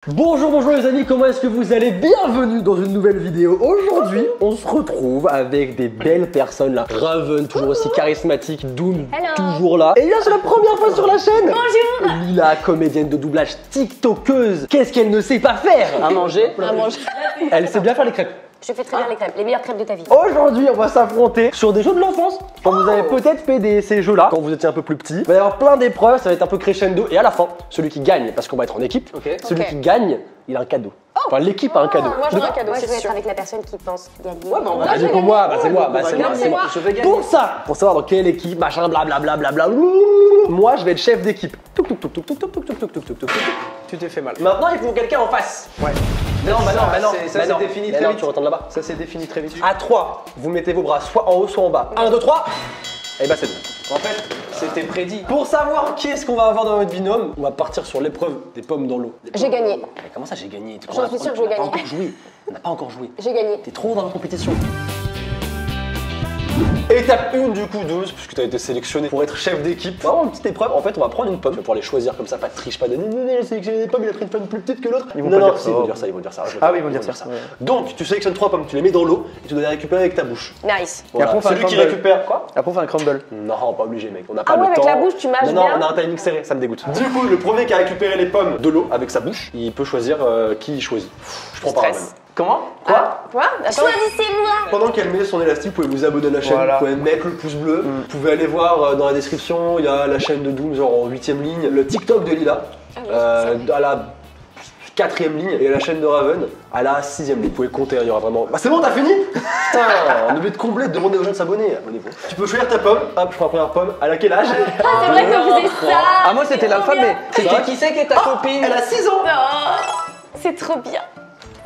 Bonjour les amis, comment est-ce que vous allez? Bienvenue dans une nouvelle vidéo. Aujourd'hui, on se retrouve avec des belles personnes là. Raven, toujours aussi charismatique. Doom, toujours là. Et là, c'est la première fois sur la chaîne. Bonjour. Lila, comédienne de doublage, tiktokeuse. Qu'est-ce qu'elle ne sait pas faire? À manger. À manger. Elle sait bien faire les crêpes. Je fais très bien les crêpes, les meilleures crêpes de ta vie. Aujourd'hui, on va s'affronter sur des jeux de l'enfance. Quand vous avez peut-être fait ces jeux-là, quand vous étiez un peu plus petit. Il va y avoir plein d'épreuves, ça va être un peu crescendo. Et à la fin, celui qui gagne, parce qu'on va être en équipe, celui qui gagne, il a un cadeau. Enfin, l'équipe a un cadeau. Moi j'aurai un cadeau, je vais être avec la personne qui pense gagner. Ouais, bah, du coup, moi, c'est moi. Je vais gagner. Pour ça, pour savoir dans quelle équipe, machin, blablabla, moi, je vais être chef d'équipe. Tu t'es fait mal. Maintenant, il faut quelqu'un en face. Ouais. Non, ça s'est défini très vite. Tu retournes là-bas. Ça s'est défini très vite. À 3, vous mettez vos bras soit en haut, soit en bas. 1, 2, 3. Et bah, c'est bon. En fait, c'était prédit. Pour savoir qui est-ce qu'on va avoir dans notre binôme, on va partir sur l'épreuve des pommes dans l'eau. J'ai gagné. Mais comment ça, j'ai gagné? J'en suis sûre que je vais gagner. On n'a pas encore joué. J'ai gagné. T'es trop dans la compétition. Étape 1 du coup 12, puisque tu as été sélectionné pour être chef d'équipe. Vraiment une petite épreuve, en fait on va prendre une pomme, tu vas pouvoir les choisir comme ça, pas de triche, pas de il a sélectionné des pommes, il a pris une pomme plus petite que l'autre. Ils vont pas dire ça, ils vont dire ça. Ah oui, ils vont dire ça. Donc tu sélectionnes 3 pommes, tu les mets dans l'eau et tu dois les récupérer avec ta bouche. Nice. Voilà. Celui qui récupère quoi? Après on fait un crumble. Non, pas obligé mec, on n'a pas Ah ouais, le temps. avec la bouche tu mâches bien. Non, on a un timing serré, ça me dégoûte. Du coup, le premier qui a récupéré les pommes de l'eau avec sa bouche, il peut choisir qui il choisit. Je prends pas Raven. Comment? Quoi? Choisissez-moi. Pendant qu'elle met son élastique, vous pouvez vous abonner à la chaîne, vous pouvez mettre le pouce bleu, vous pouvez aller voir dans la description, il y a la chaîne de Doom genre en 8ème ligne, le TikTok de Lila à la 4ème ligne et la chaîne de Raven à la 6ème ligne. Vous pouvez compter, il y aura vraiment... Bah c'est bon, t'as fini? Putain, on devait te combler, de demander aux gens de s'abonner, abonnez-vous. Tu peux choisir ta pomme, hop, je prends la première pomme, à quel âge? Ah c'est vrai qu'on faisait ça. Ah moi c'était l'alphabet. C'était qui c'est qui est ta copine? Elle a 6 ans. C'est trop bien.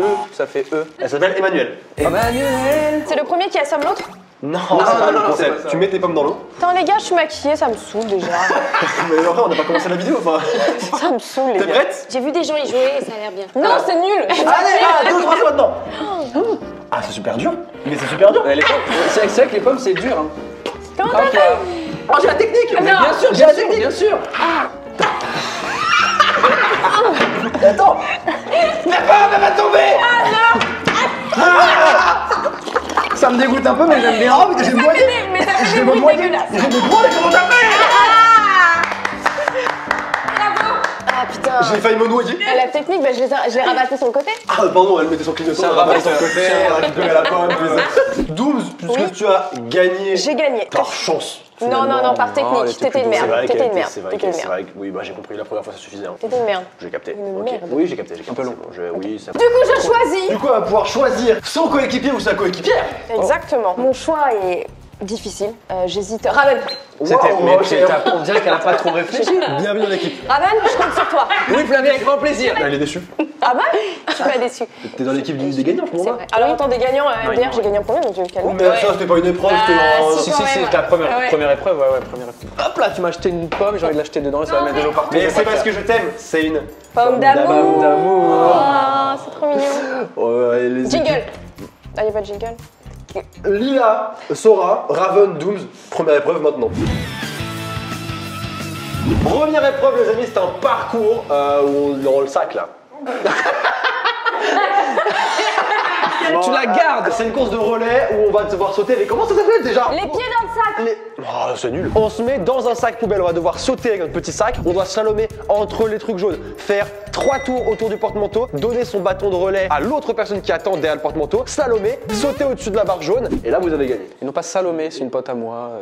E, ça fait E. Elle s'appelle Emmanuel. Emmanuel. C'est le premier qui assomme l'autre? Non, c'est pas le concept. Tu mets tes pommes dans l'eau. Attends les gars, je suis maquillée, ça me saoule déjà. Mais en vrai, on n'a pas commencé la vidéo, enfin. Ça me saoule les T'es gars. prête? J'ai vu des gens y jouer et ça a l'air bien. Non, c'est nul. Allez, 2, 3 fois dedans. Ah, c'est super dur. Mais c'est super dur. C'est vrai que les pommes c'est dur. Hein. Comment t'as fait? Oh, j'ai la technique. Non. Bien sûr, J'ai la technique. bien sûr. Attends. La pomme, elle va tomber. Ça me dégoûte un peu, mais j'aime bien. Oh, mais j'ai moyen. Mais ça fait des bruits dégueulasses. J'ai des gros, mais comment t'as fait? Ah putain. J'ai failli me noyer. La technique, bah, je l'ai rabattu sur le côté. Ah, pardon, elle mettait son clignotant, elle rabattait son côté, elle a récupéré la pomme. 12, puisque tu as gagné. J'ai gagné. Par chance. Non, par technique. T'étais une merde. T'étais une merde. C'est vrai que oui, bah j'ai compris la première fois, ça suffisait. T'étais une merde. J'ai capté. Une Ok. merde. Oui, j'ai capté. Un peu long. Oui, ça. Du coup, je choisis. Du coup, elle va pouvoir choisir son coéquipier ou sa coéquipière. Exactement. Mon choix est difficile. J'hésite. Raven. C'était. On dirait qu'elle a pas trop réfléchi. Bienvenue dans l'équipe. Raven, je compte sur toi. Oui, Flavien, avec grand plaisir. Elle est déçue. Ah bah Je suis pas déçue. T'es dans l'équipe des gagnants, je C'est crois. vrai. Alors, en temps des gagnants, MDR, j'ai gagné en premier, donc je vais me calmer. Mais ça, c'était pas une épreuve, c'était un. si. Si, c'est ta première épreuve, ouais, première épreuve. Hop là, Tu m'as acheté une pomme, j'ai envie de l'acheter dedans et ça va mettre de l'eau partout. Mais c'est parce que je t'aime, c'est une. Pomme d'amour. d'amour. Oh, c'est trop mignon. Ouais, les Jingle. Ah, y'a pas de jingle. Lila, Sora, Raven, Dooms, première épreuve maintenant. Première épreuve les amis, c'est un parcours où on dans le sac là. Tu la gardes. C'est une course de relais où on va devoir sauter. Mais comment ça s'appelle déjà? Les pieds dans le sac. Oh, c'est nul. On se met dans un sac poubelle, on va devoir sauter avec notre petit sac. On doit slalomer entre les trucs jaunes, faire 3 tours autour du porte-manteau, donner son bâton de relais à l'autre personne qui attend derrière le porte-manteau, slalomer, sauter au-dessus de la barre jaune. Et là vous avez gagné. Ils n'ont pas Salomé, c'est une pote à moi.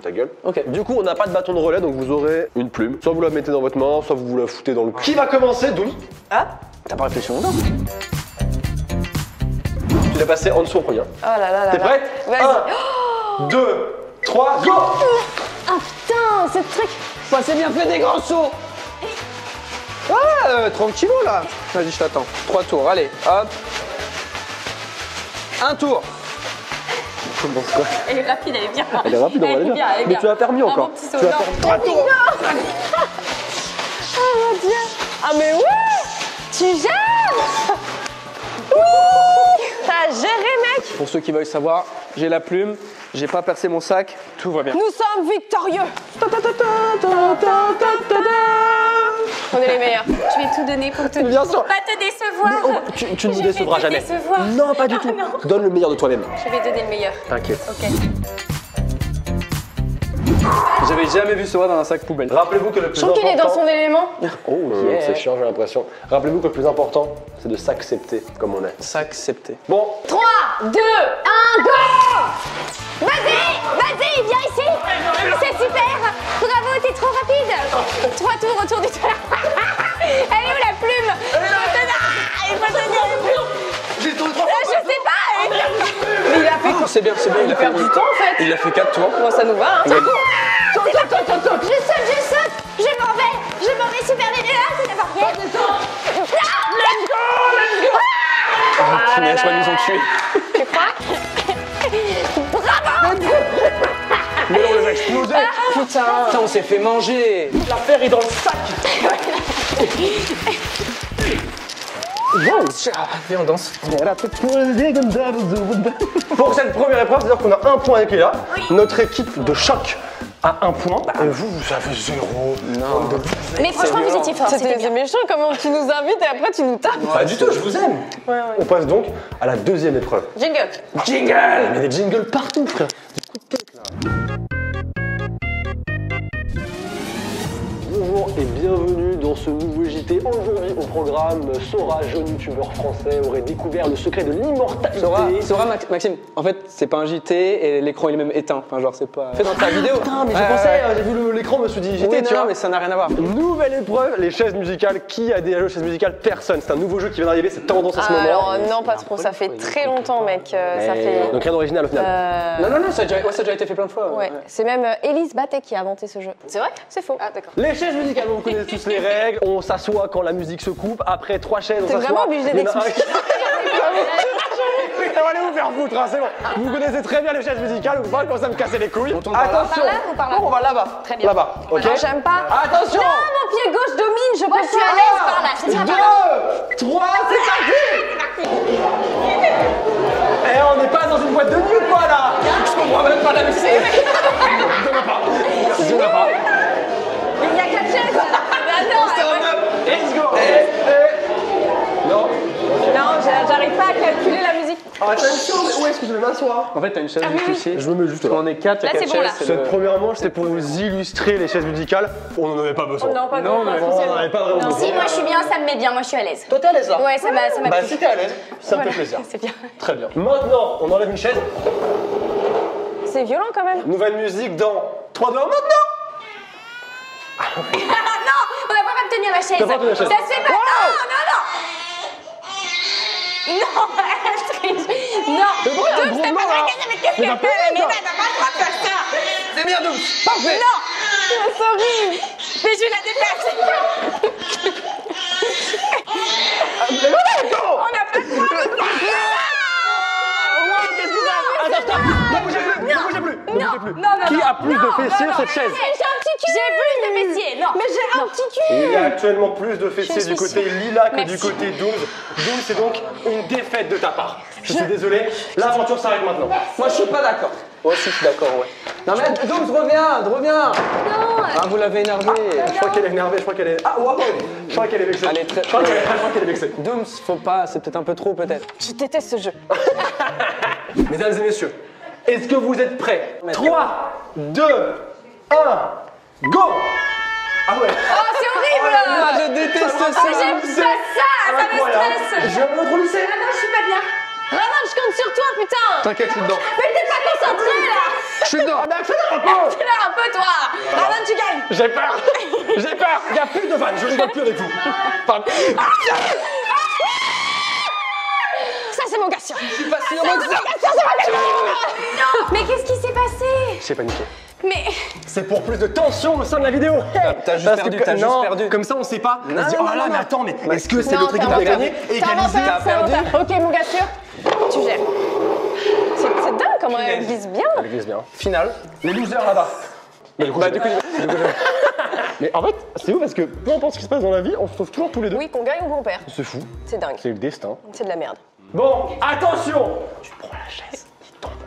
Ta gueule. Ok. Du coup, on n'a pas de bâton de relais, donc vous aurez une plume. Soit vous la mettez dans votre main, soit vous la foutez dans le cul. Qui va commencer, Doom? Ah T'as pas réfléchi longtemps? Tu l'as passé en dessous en premier. Oh là là là. T'es prête? Vas-y. 1, 2, 3, go! Ah putain, ce truc. Ça s'est bien fait des grands sauts. Ah, tranquillou là. Vas-y, je t'attends. 3 tours, allez, hop. 1 tour. Comment quoi? Elle est rapide, elle est bien. Elle est rapide, on va aller bien. Mais tu vas faire mieux encore. Tu vas faire 3 tours. Oh mon dieu. Ah mais oui. Tu gères. Oui. T'as géré mec. Pour ceux qui veulent savoir, j'ai la plume, j'ai pas percé mon sac, tout va bien. Nous sommes victorieux. On est les meilleurs. Je vais tout donner pour te Bien sûr. pas te décevoir. Tu ne nous décevras jamais. Décevoir. Non, pas du tout. Donne le meilleur de toi-même. Je vais donner le meilleur. T'inquiète. Ok. J'avais jamais vu Sora dans un sac poubelle. Rappelez-vous que le plus Je trouve qu'il est dans important... son élément. Oh, c'est chiant, j'ai l'impression. Rappelez-vous que le plus important, c'est de s'accepter comme on est. S'accepter. Bon, 3, 2, 1, go! Vas-y, viens ici. C'est super. Bravo, t'es trop rapide. 3 tours autour du toit. Elle est où la plume? Il faut tenir les plumes. j'ai tourné 3 Je sais pas. Mais il a fait C'est bien, il a perd du temps en fait. Il a fait 4 tours. Bon, ça nous va, hein. Ouais. Je saute. Je m'en vais super vite. Là, c'est d'abord bien. Let's go. Punaise, je crois qu'ils nous ont tués. Tu crois? Bravo. Mais non, les a explosé. Putain, on s'est fait manger. L'affaire est dans le sac. Viens, on danse. Pour cette première épreuve, c'est-à-dire qu'on a un point avec Léa. Notre équipe de choc a un point. Et vous avez 0. Non. Mais franchement, vous étiez fort. C'était bien. méchant comment tu nous invites et après tu nous tapes. Pas du tout, je vous aime. On passe donc à la deuxième épreuve. Jingle. Jingle. Il y a des jingles partout, frère. Des coups de tête, là. Bonjour et bienvenue dans ce nouveau JT. Aujourd'hui au programme, Sora, jeune youtubeur français, aurait découvert le secret de l'immortalité. Sora, Maxime, en fait, c'est pas un JT et l'écran il est même éteint. Enfin, genre, c'est pas. Fait dans ta vidéo. Putain, mais j'ai pensé, j'ai vu l'écran, je me suis dit JT, Oui, tu vois. mais ça n'a rien à voir. Nouvelle épreuve, les chaises musicales. Qui a déjà joué aux chaises musicales? Personne. C'est un nouveau jeu qui vient d'arriver, c'est tendance à ce moment. Alors non, pas trop, ça fait très longtemps mec. Ça fait... Donc rien d'original au final. Non, ça a déjà été fait plein de fois. Ouais, c'est même Élise Battet qui a inventé ce jeu. C'est vrai? C'est faux. Ah d'accord. Les chaises musicales, vous connaissez tous les règles. On s'assoit quand la musique se coupe. Après 3 chaises, on T'es s'assoit. vraiment obligé Il y en a un d'expliquer. Allez vous faire foutre, hein, c'est bon. Vous connaissez très bien les chaises musicales, vous pas commencer à me casser les couilles. tourne par là. Attention. Par là ou par là? Non, on va là-bas. Très bien. Là-bas, ok. Non, j'aime pas. Attention. Non, mon pied gauche domine, je peux Je suis à l'aise par là. C'est ça, par là. 2, 3, c'est parti. Eh, on n'est pas dans une boîte de nuit ou quoi là? Je comprends même pas la musique. Demain pas. Demain pas. Mais il y a 4 chaises. Attends. Let's go. Non. Non, j'arrive pas à calculer la musique. Attention, mais où est-ce que je vais m'asseoir? En fait, t'as une chaise juste ici. Je me mets juste là. On est 4, il y a Là, 4 c'est bon, chaises. là. Cette première manche, c'est pour vous illustrer les chaises musicales. On n'en avait pas besoin. Non, pas Non, non, mais on n'en avait pas vraiment besoin. Si, moi je suis bien, ça me met bien. Moi je suis à l'aise. Toi, t'es à l'aise là? Ouais, ça m'a Bah, plu. si t'es à l'aise, ça me fait plaisir. C'est bien. Très bien. Maintenant, on enlève une chaise. C'est violent quand même. Nouvelle musique dans 3, 2, 1, maintenant! Non, on va pas tenir la chaise. T'as pas tenu la chaise. Ça se fait pas. Non, elle triche. Non. Mais bon, il y a un gros blanc là! Mais qu'est-ce Mais qu'elle va fait? pas, Mais toi. t'as pas le droit de faire ça. C'est bien, donc. Parfait. Non. C'est horrible. Mais je la déplace. Mais non, attends! On n'a pas le droit de Attends, stop! Ne bougez plus! Ne bougez plus! Ne bougez plus! Non, Qui a plus de fessiers sur cette chaise? J'ai un petit cul. J'ai plus de fessiers. Non. Mais j'ai un petit cul. Il y a actuellement plus de fessiers du côté Lila que du Merci. côté Dooms. Dooms, c'est donc une défaite de ta part. Je suis désolé, l'aventure s'arrête maintenant. Moi, je suis pas d'accord. Moi aussi, je suis d'accord, ouais. Non, mais Dooms, reviens. Non. Ah, vous l'avez énervé. Je crois qu'elle est énervée, je crois qu'elle est. Ah, wow! Je crois qu'elle est vexée. Elle est très- Je crois qu'elle est vexée. Dooms, faut pas, c'est peut-être un peu trop, peut-être. Je déteste ce jeu. Mesdames et messieurs, est-ce que vous êtes prêts? 3, 2, 1, go! Ah ouais! Oh, c'est horrible. Ah, je déteste ça. J'aime pas ça. Ça me Incroyable. stresse. Je vais me retrouver lycée. Ah non, je suis pas bien. Ramon, je compte sur toi, putain. T'inquiète, je suis dedans. Mais t'es pas concentré là. Je suis dedans. Mais accélère un peu! Accélère un peu, toi. Ramon, tu gagnes. J'ai peur! J'ai peur! Il n'y a plus de vannes, je rigole plus avec vous. Pardon. Ça c'est mon gars sûr. Je suis pas si heureux que ça. Mais qu'est-ce qui s'est passé? J'ai paniqué. Mais C'est pour plus de tension au sein de la vidéo. T'as juste Parce perdu, que- t'as juste non, perdu. Comme ça, on sait pas. On se dit, non, oh là là, non, mais non. attends, mais est-ce que c'est Non, l'autre équipe qui a t'as gagné? T'as Égalisé? menteur, c'est perdu. menteur. Ok mon gars sûr. Tu gères. C'est dingue comment elle glisse bien. Elle glisse bien. Finale. Les losers là-bas. Mais du coup, Bah, du coup, mais en fait, c'est ouf parce que peu importe ce qui se passe dans la vie, on se trouve toujours tous les deux. Oui, qu'on gagne ou qu'on perd. C'est fou. C'est dingue. C'est le destin. C'est de la merde. Bon, attention! Tu prends la chaise.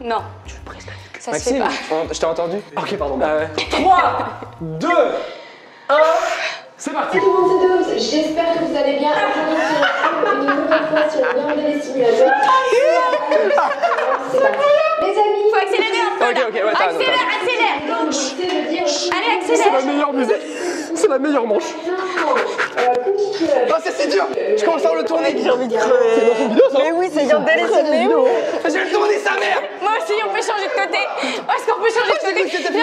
non. Ça se fait Maxime, pas. je t'ai entendu. Ok, pardon. Ah ouais. 3, 2, 1, C'est parti. Tout le monde c'est Doms, j'espère que vous allez bien. Aujourd'hui, on se retrouve une nouvelle fois sur Bienvenue les simulateurs. C'est parti. Les amis, Faut accélérer un peu. Ok, ouais, t'as raison, Accélère, accélère. donc, je sais le dire. Allez, C'est accélère. la meilleure musique. C'est la meilleure manche. Compliqué. Oh, c'est si dur. Je commence à le tourner. J'ai envie de crever. C'est dans son vidéo ça. Mais oui, c'est bien délai, mais où? Je vais le tourner sa mère. Moi aussi, on peut changer de côté. Est-ce qu'on peut changer de côté?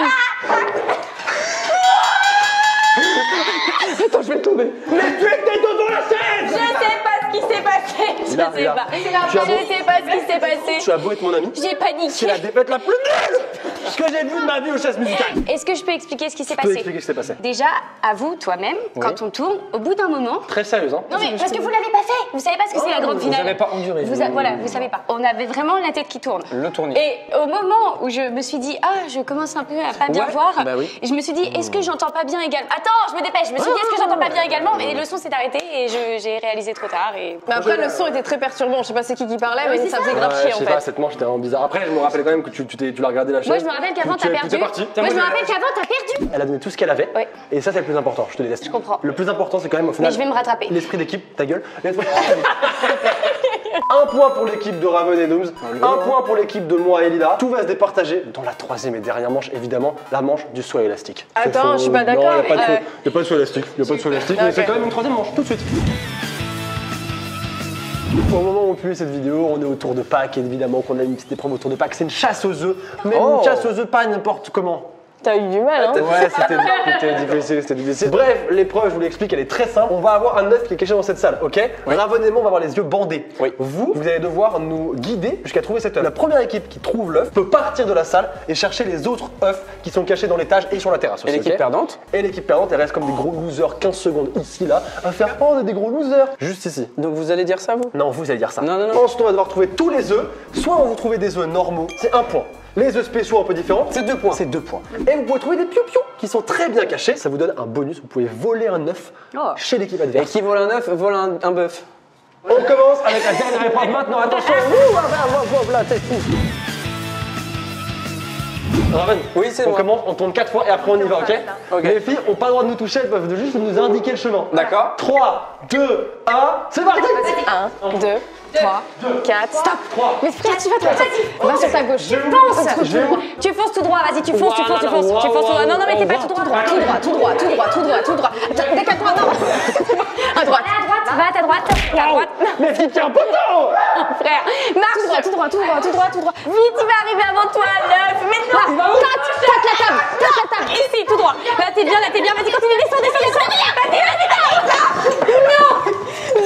Attends, je vais le tomber. Mais tu étais devant la scène. Je sais pas ce qui s'est passé. Je sais pas. Je sais pas ce qui s'est passé. Tu as beau être mon ami. J'ai paniqué. C'est la défaite la plus nulle que j'ai vue de ma vie aux chaises musicales. Est-ce que je peux expliquer ce qui s'est Je peux passé? expliquer ce qui s'est passé. Déjà, avoue toi-même, quand on tourne, au bout d'un moment. Très sérieuse, hein. Non mais parce que vous l'avez pas fait. Vous savez pas ce que c'est la grande finale. Vous avez pas enduré. Voilà, vous savez pas. On avait vraiment la tête qui tourne. Le tournis. Et au moment où je me suis dit, ah, je commence un peu à pas bien Ouais, voir, bah oui. je me suis dit, est-ce que j'entends pas bien également? Attends, je me dépêche. Je me suis dit, est-ce que j'entends pas bien également? Mais le son s'est arrêté et j'ai réalisé trop tard. Et... Mais après, le son était très perturbant. Je sais pas c'est qui parlait, mais ça faisait grave chier je en sais pas, fait. cette manche était vraiment bizarre. Après, je me rappelle quand même que tu l'as regardé la chaîne. Moi, je me rappelle qu'avant, t'as perdu. Moi, je me rappelle qu'avant, t'as perdu. Elle a donné tout ce qu'elle avait. Ouais. Et ça, c'est le plus important. Je te les laisse. Je comprends. Le plus important, c'est quand même au final. Mais je vais me rattraper. L'esprit d'équipe, ta gueule. Un point pour l'équipe de Raven et Dooms. Un point pour l'équipe de moi et Lila. Tout va se départager dans la troisième et dernière manche, évidemment, la manche du saut élastique. Attends, je suis pas d'accord. Non, il n'y a pas mais, de saut élastique. Il n'y a pas de saut élastique. Mais Ok. c'est quand même une troisième manche, tout de suite. Au moment où on publie cette vidéo, on est au tour de Pâques, évidemment qu'on a une petite épreuve au tour de Pâques. C'est une chasse aux œufs, mais une chasse aux œufs pas n'importe comment. T'as eu du mal, hein. Ouais, c'était difficile. Bref, l'épreuve, je vous l'explique, elle est très simple. On va avoir un œuf qui est caché dans cette salle, ok? Raven et moi, on va avoir les yeux bandés. Oui. Vous allez devoir nous guider jusqu'à trouver cet œuf. La première équipe qui trouve l'œuf peut partir de la salle et chercher les autres œufs qui sont cachés dans l'étage et sur la terrasse aussi, Et l'équipe ok? perdante? Et l'équipe perdante, elle reste comme des gros losers 15 secondes ici, là, à faire « Oh, on est des gros losers !» Juste ici. Donc vous allez dire ça, vous? Non, vous allez dire ça. Non, non, non. Ensuite, on va devoir trouver tous les œufs. Soit on vous trouvez des œufs normaux, c'est un point. Les œufs spéciaux un peu différents, C'est 2 points. c'est 2 points. Et vous pouvez trouver des piou-piou qui sont très bien cachés. Ça vous donne un bonus. Vous pouvez voler un œuf chez l'équipe Et adverse. qui vole un œuf, vole un bœuf. On commence avec la dernière épreuve maintenant. Attention. Là, t'es fou. Raven, Oui, c'est on moi. commence, on tourne 4 fois et après on y va, ok? Ok. Les filles ont pas le droit de nous toucher, elles peuvent juste nous indiquer le chemin. D'accord. 3, 2, 1, c'est parti! 1, 2, 3, 4, stop. 3. Mais frère, tu vas trop vite. Va sur ta gauche. Fonce. Tu fonces tout droit, vas-y, tu fonces, tu fonces, tu fonces. Tu fonces tout droit. Non, non, mais t'es pas tout droit. Tout droit, tout droit, tout droit, tout droit, tout droit. Décale-toi, non. À droite. À droite, va à ta droite. À droite. Mais filles, tiens, poteau! Frère, marche. Tout droit, tout droit, tout droit, tout droit. Vite, il va arriver avant toi, l'œuf. Maintenant. Tac la table, tac la table. Ici, tout droit. Là, t'es bien, vas-y, continue, descends. Vas-y,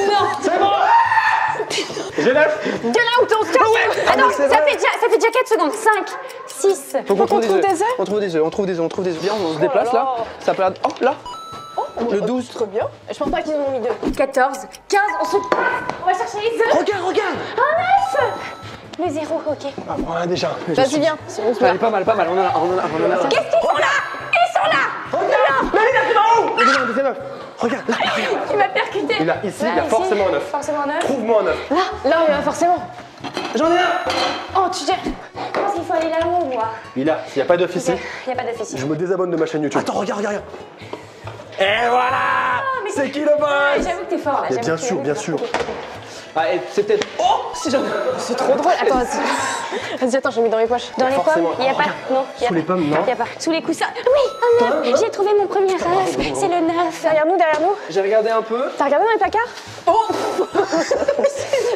non. C'est bon! J'ai l'œuf! De là où t'en stop. Attends, ça fait déjà 4 secondes. 5, 6. Faut qu'on trouve trouve des des œufs. œufs. On trouve des œufs, on trouve des œufs, on trouve des œufs. Viens, on se déplace là. Ça peut être. Oh, là. Le 12. Trop bien. Je pense pas qu'ils en ont mis 2. 14, 15, on va chercher les œufs. Regarde! Un œuf. Le 0, ok. Ah, voilà déjà. Vas-y, viens. Allez, pas mal, pas mal. On en a. Qu'est-ce qu'ils font là? Ils sont là. Regarde, un deuxième œuf! Regarde, là, regarde! Tu m'as percuté. Et là, ici, il y a forcément un œuf. Forcément un œuf. Trouve-moi un œuf. Là, il y en a forcément. J'en ai un! Oh, tu gères. Je pense qu'il faut aller là-haut, moi. Il n'y a pas d'œuf ici. Il n'y a pas d'œuf ici. Je me désabonne de ma chaîne YouTube. Attends, regarde. Et voilà! C'est qui le boss? J'avoue que t'es fort là. Mais j'avoue bien que sûr, t'es bien fort. sûr. Ah, et c'est peut-être. Oh, si jamais. C'est trop drôle. Attends, vas-y, attends, je l'ai mis dans les poches. Dans les pommes, forcément. il n'y a pas. Non, il y a Sous les pommes, non. Il n'y a pas. Sous les coussins. Oui, un œuf. J'ai trouvé mon premier œuf. C'est le 9. Derrière nous, derrière nous. J'ai regardé un peu. T'as regardé dans les placards? Oh.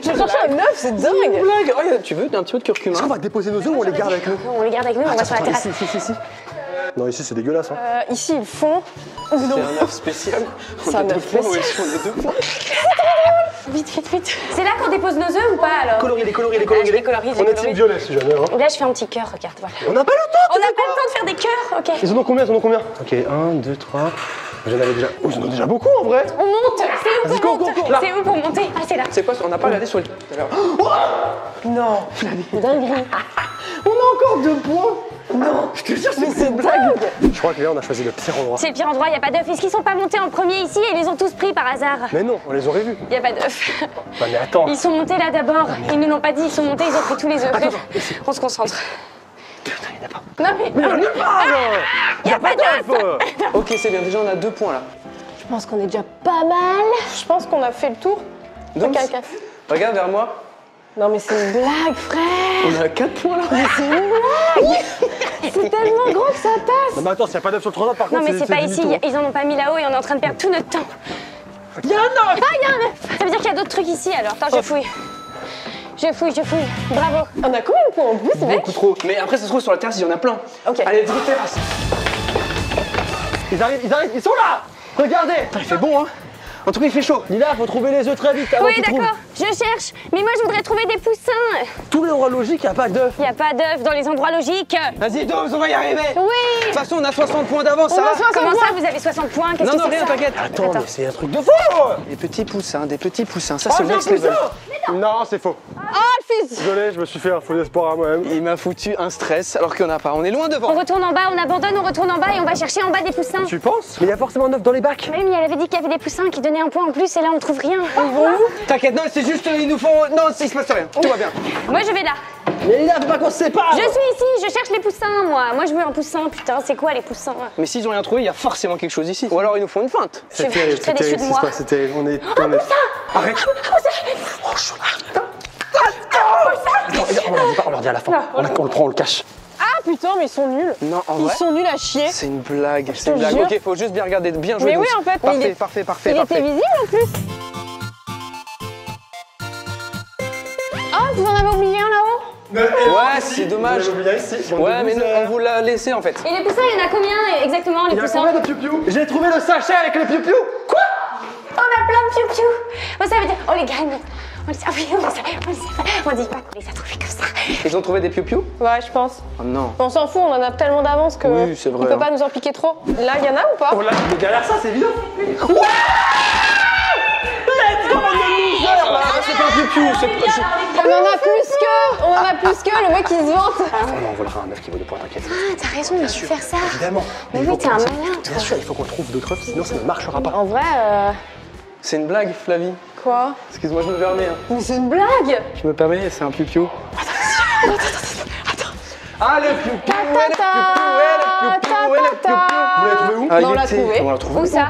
J'ai cherché un œuf, c'est dingue. Blague. Oh, tu veux un petit peu de curcuma? Est-ce qu'on va déposer nos œufs ou on les garde avec nous? On les garde avec nous, on va sur la terrasse. Ici. Non, ici c'est dégueulasse. Hein. Ici, ils font. C'est un œuf spécial. C'est un œuf spécial. On est 2 points. Vite. C'est là qu'on dépose nos œufs ou pas alors? Colorie. Je les colorie, On est team violet si jamais. Hein. Là, je fais un petit cœur, regarde. Voilà. On n'a pas le temps! On n'a pas le temps de faire des cœurs, ok. Ils en ont combien? Ok, 1, 2, 3. J'en avais déjà. Oh, ils en ont déjà beaucoup en vrai! On monte. C'est où Vas-y, qu'on cours, monte? cours, là. C'est où pour monter? Ah, c'est là. C'est quoi? On n'a pas regardé sur le. Tout à l'heure. Non! Dinguerie. On a encore 2 points! Non! Je te jure, Mais c'est dingue. Je crois que là on a choisi le pire endroit. C'est le pire endroit, il n'y a pas d'œufs. Est-ce qu'ils sont pas montés en premier ici et ils les ont tous pris par hasard? Mais non, on les aurait vus. Il n'y a pas d'œufs. Bah, mais attends! Ils sont montés là d'abord. Ils nous l'ont pas dit, ils sont montés, ils ont pris tous les œufs. On se concentre. Putain, il n'y en a pas. Non mais. Il y a nulle part! Il n'y a pas d'œufs. Ok, c'est bien. Déjà, on a 2 points là. pense qu'on est déjà pas mal. Je pense qu'on a fait le tour. Donc, Quelqu'un. regarde vers moi. Non mais c'est une blague, frère. On a 4 points là. Mais c'est une blague. C'est tellement grand que ça passe. Non mais attends, s'il n'y a pas d'œuf sur le trottoir par contre. Non, mais c'est pas ici, ils en ont pas mis là-haut et on est en train de perdre tout notre temps. Il y a un œuf. Ah, il y a un œuf. Ça veut dire qu'il y a d'autres trucs ici alors. Attends, je fouille. Je fouille. Bravo. On a combien de points en plus, mec? Beaucoup trop. Mais après, ça se trouve sur la terrasse, il y en a plein. Ok. Allez, let's go terrasse. Ils arrivent, ils sont là. Regardez. Il fait bon, hein. En tout cas, il fait chaud. Lila, faut trouver les œufs très vite avant Oui, qu'ils trouvent. d'accord, je cherche. Mais moi, je voudrais trouver des poussins. Tous les endroits logiques, il n'y a pas d'œufs. Il n'y a pas d'œufs dans les endroits logiques. Vas-y, Dose, on va y arriver. Oui. De toute façon, on a 60 points d'avance, ça va? Comment ça, vous avez 60 points? Qu'est-ce Non, que non, c'est rien, que ça? t'inquiète. Attends, mais c'est un truc de fou. Des petits poussins, ça Oh, c'est le j'ai un next level. poussin. Non, c'est faux. Oh, le fils. Désolé, je me suis fait un faux espoir à moi-même. Il m'a foutu un stress alors qu'il n'y en a pas. On est loin devant. On retourne en bas, on abandonne, on retourne en bas et on va chercher en bas des poussins. Tu penses? Mais il y a forcément 9 dans les bacs. Oui, mais elle avait dit qu'il y avait des poussins qui donnaient un point en plus et là, on trouve rien. Ils vont où? T'inquiète, non, c'est juste, ils nous font. Non, il se passe rien. Tout va bien. Moi, je vais là. Mais Lila, faut pas qu'on se sépare. Je suis ici, je cherche les poussins, moi. Moi, je veux un poussin, putain, c'est quoi les poussins? Mais s'ils ont rien trouvé, il y a forcément quelque chose ici. Ou alors ils nous font une feinte. Je suis très déçue de moi. C'est terrible. On est. Arrête. Oh, chaud. On leur dit à la fin. On le prend, on le cache. Ah putain, mais ils sont nuls. Non, en Ils vrai. sont nuls à chier. C'est une blague. te C'est une blague. jure. Ok, faut juste bien regarder, bien jouer. Mais oui, Dose. en fait, Parfait, il est- parfait. Il était visible en plus. Oh, vous en avez oublié un là-haut? Ouais, c'est dommage. Ouais, mais non, on vous l'a laissé en fait. Et les poussins, il y en a combien exactement, les Il y a poussins? combien de piou-piou? J'ai trouvé le sachet avec les piou-piou. Quoi? On a plein de piou-piou. Bon, ça veut dire, on les gagne. On les... Ah oui, on dit pas qu'on les a trouvés comme ça. Ils ont trouvé des piou-piou? Ouais, je pense. Oh non. On s'en fout, on en a tellement d'avance que Oui, c'est vrai, il peut hein. pas nous en piquer trop. Là, il y en a ou pas? Oh là, mais derrière ça, c'est évident. Ah, c'est pas un piou-piou, c'est On en a plus que! On en a plus que, le mec il se vante! On envolera un œuf qui vaut 2 points, t'inquiète. Ah, t'as raison, il faut faire ça. Évidemment. Mais il faut oui, t'es un qu'on- malin, toi. Bien sûr, il faut qu'on trouve d'autres œufs, sinon ça ne marchera pas. En vrai, C'est une blague, Flavie. quoi? Excuse-moi, je me permets. Hein. Mais c'est une blague! Je me permets, c'est un piou-piou. Ah, le piou-piou, ouais, le piou-piou, ouais, le piou-piou. Vous l'avez trouvé où? Ah, Bah, on il l'a était- trouvé. On l'a trouvé Où ça?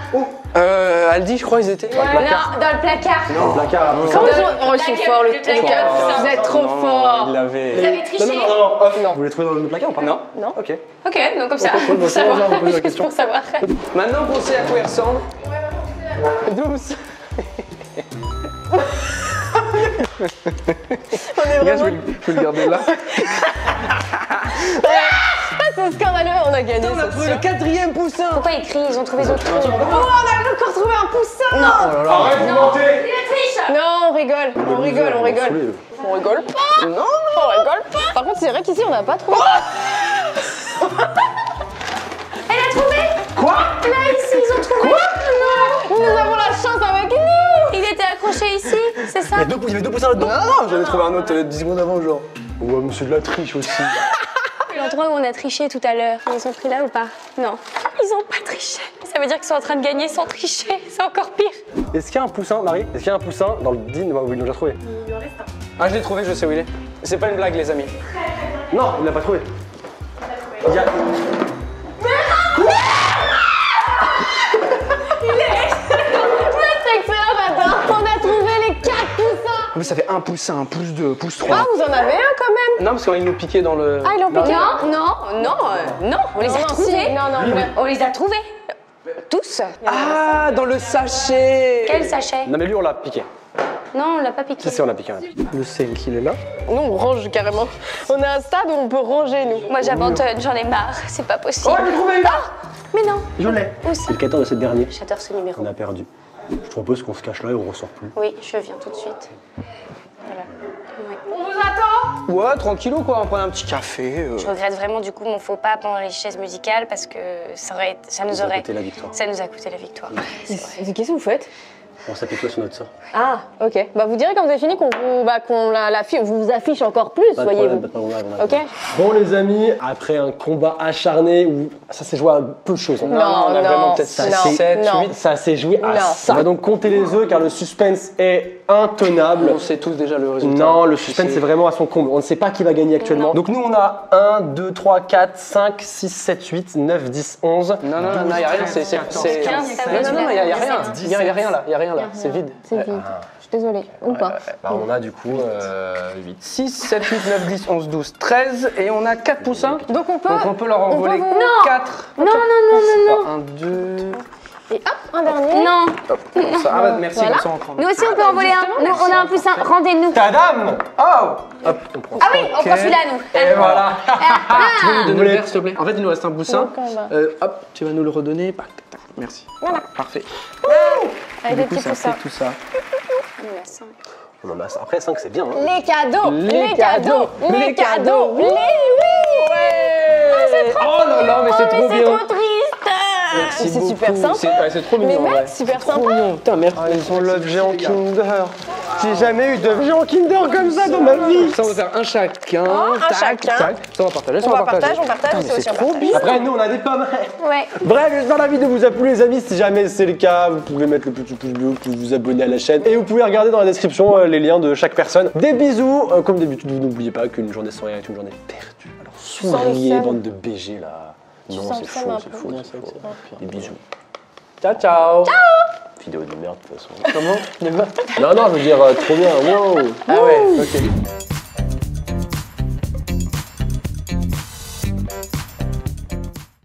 Aldi, je crois, ils étaient. Non, dans le placard. Non, placard. Comment ils sont... Oh, ils sont forts, le placard. placard! Vous êtes trop Non, forts! Il l'avait. Vous avez triché? Non. Vous l'avez trouvé dans le placard ou pas? Non. Ok. Ok, donc comme ça, On pour va savoir. poser la Juste question. pour savoir. Maintenant qu'on sait à quoi il ressemble. Douce. On est Regarde, vraiment... je vais le garder là. C'est scandaleux, on a gagné, On a c'est trouvé sûr. le 4e poussin. Pourquoi ils crient? Ils ont trouvé d'autres trucs. Oh, on a encore trouvé un poussin! Non. Arrête, vous mentez. Il a triche. Non, on rigole, on rigole, on rigole. On rigole pas! Non, On rigole pas! Par contre, c'est vrai qu'ici, on n'a pas trouvé. Elle a trouvé? Quoi? Là, ici, ils ont trouvé. Non. Nous avons la chance avec nous! Il était accroché ici, c'est ça? Il y avait 2 poussins là-dedans. non, j'en ai trouvé un autre 10 secondes avant, genre. Ouais, mais c'est de la triche aussi. L'endroit où on a triché tout à l'heure, ils ont pris là ou pas? Non. Ils ont pas triché. Ça veut dire qu'ils sont en train de gagner sans tricher. C'est encore pire. Est-ce qu'il y a un poussin, Marie? Est-ce qu'il y a un poussin dans le din où ils l'ont déjà trouvé? Ah, je l'ai trouvé, je sais où il est. C'est pas une blague, les amis. Non, il l'a pas trouvé. Il y a... C'est excellent, j'adore! On a trouvé les 4 poussins! Mais ça fait un poussin, un pouce 2, pouce 3. Ah, vous en avez un quand même! Non, parce qu'ils nous piquaient dans le. Ah, ils l'ont piqué? Non, on les a Non, retrouvés. si, non, non, On les a trouvés. Tous. Ah, dans le sachet. Quel sachet? Non, mais lui, on l'a piqué. Non, on l'a pas piqué. Si, on l'a piqué. Le sel qu'il est là. nous on range carrément. On est à un stade où on peut ranger nous. Moi, j'abandonne, j'en ai marre. C'est pas possible. Oh, j'ai trouvé une. Mais non. Je l'ai. Où ça? C'est le 14 de cette dernière. J'adore ce numéro. On a perdu. Je propose qu'on se cache là et on ressort plus. Oui, je viens tout de suite. Voilà. Ouais. On vous attend! Ouais, tranquillou quoi, on prend un petit café. Je regrette vraiment du coup mon faux pas pendant les chaises musicales parce que ça nous Ça a aurait. coûté la victoire. Ça nous a coûté la victoire. Qu'est-ce que vous faites? On s'appuie quoi sur notre sort? Ah, ok. Bah, vous direz quand vous avez fini qu'on vous affiche encore plus, voyez-vous. Ok. Bon les amis, après un combat acharné où ça s'est joué à peu de choses. On a vraiment peut-être 7, 8. Ça s'est joué à ça. On va donc compter les œufs car le suspense est intenable. On sait tous déjà le résultat. Non, le suspense est vraiment à son comble. On ne sait pas qui va gagner actuellement. Donc nous on a 1, 2, 3, 4, 5, 6, 7, 8, 9, 10, 11. Non, il n'y a rien. C'est 15. Non, il n'y a rien. Il n'y a rien là. Il n'y a rien là. C'est vide. C'est vide. Je suis désolée. Ou pas. Bah, on a du coup 8. 6, 7, 8, 9, 10, 11, 12, 13 et on a 4 poussins. Donc on peut leur envoler 4. Non. 1, 2. Et hop, un dernier. Non. Merci, Voilà. Nous aussi, on peut envoler un. Nous, on a un plus un. Rendez-nous. Tadam! Oh! Hop, on prend. Ah oui, on prend celui-là, nous. Et voilà. Tu veux nous donner Vous le verre, s'il te plaît? En fait, il nous reste un poussin. Hop, tu vas nous le redonner. Merci. Voilà. Parfait. Avec des Du coup, petits ça poussins. fait tout ça. On en a ça. Après 5 c'est bien. Hein. Les cadeaux. Les cadeaux. Oui. Oh là là, mais c'est trop C'est bien. trop triste. Merci C'est super beaucoup. sympa. C'est trop Mais mignon. mec, ouais. super Trop sympa. mignon. Putain, merci. Ils ont l'œuf géant Kinder. J'ai jamais eu d'œuf géant Kinder comme ça dans ma vie. Ça, on va faire un chacun. un chacun. Ça, on va partager. On partage, c'est aussi un partage. Après nous on a des pommes. Ouais. Bref, j'espère que la vidéo vous a plu les amis. Si jamais c'est le cas, vous pouvez mettre le petit pouce bleu, vous pouvez vous abonner à la chaîne et vous pouvez regarder dans la description les liens de chaque personne. Des bisous. Comme d'habitude, vous n'oubliez pas qu'une journée sans rien est une journée perdue. Alors souriez, seum. bande de BG là. Non, sens c'est le seum faux, un c'est peu. faux, c'est faux. Des bisous. Ciao, ciao. Vidéo de merde de toute façon. Comment? Non, je veux dire trop bien. Wow. Ah ouais, ok.